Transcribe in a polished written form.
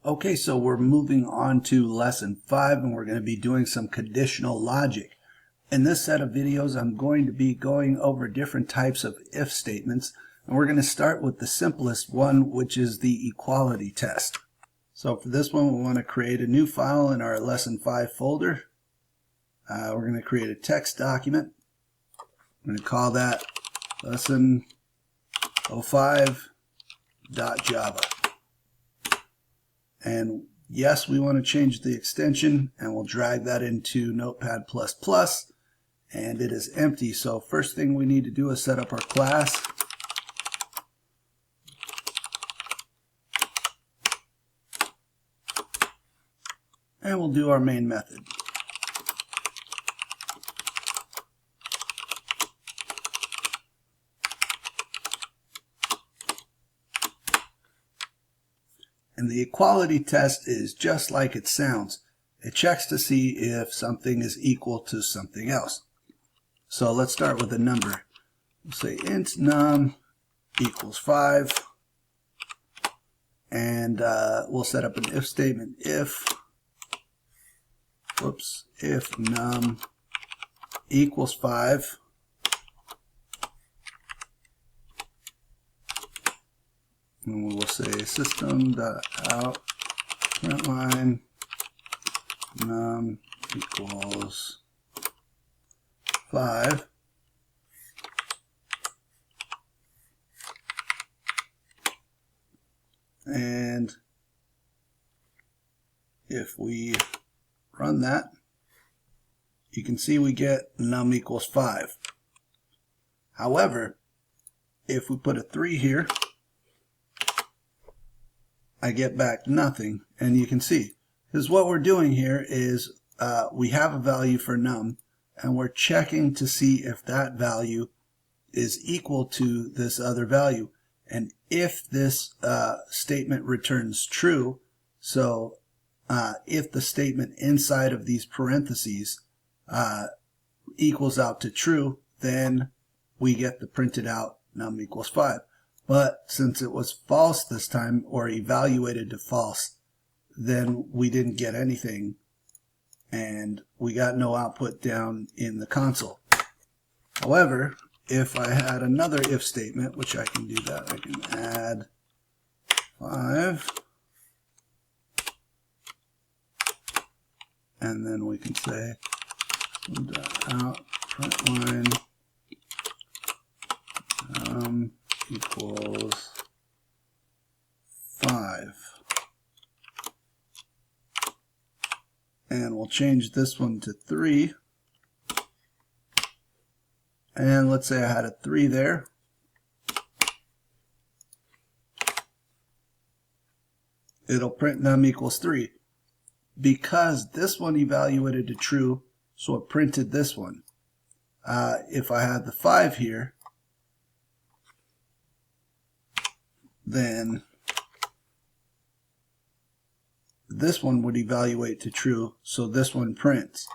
Okay, so we're moving on to lesson 5 and we're going to be doing some conditional logic. In this set of videos I'm going to be going over different types of if statements, and we're going to start with the simplest one, which is the equality test. So for this one we want to create a new file in our lesson 5 folder. We're going to create a text document. I'm going to call that lesson 05.java. And yes, we want to change the extension, and we'll drag that into Notepad++, and it is empty. So first thing we need to do is set up our class. And we'll do our main method. And the equality test is just like it sounds. It checks to see if something is equal to something else. So let's start with a number. We'll say int num equals 5. And we'll set up an if statement if num equals 5. And we will say system.out println num equals 5. And if we run that, you can see we get num equals 5. However, if we put a 3 here, I get back nothing, and you can see, because what we're doing here is we have a value for num, and we're checking to see if that value is equal to this other value. And if this statement returns true, so if the statement inside of these parentheses equals out to true, then we get the printed out num equals 5. But since it was false this time, or evaluated to false, then we didn't get anything, and we got no output down in the console. However, if I had another if statement, which I can do that, I can add 5, and then we can say out println equals 5. And we'll change this one to 3. And let's say I had a 3 there. It'll print num equals 3. Because this one evaluated to true, so it printed this one. If I had the 5 here, then this one would evaluate to true, so this one prints.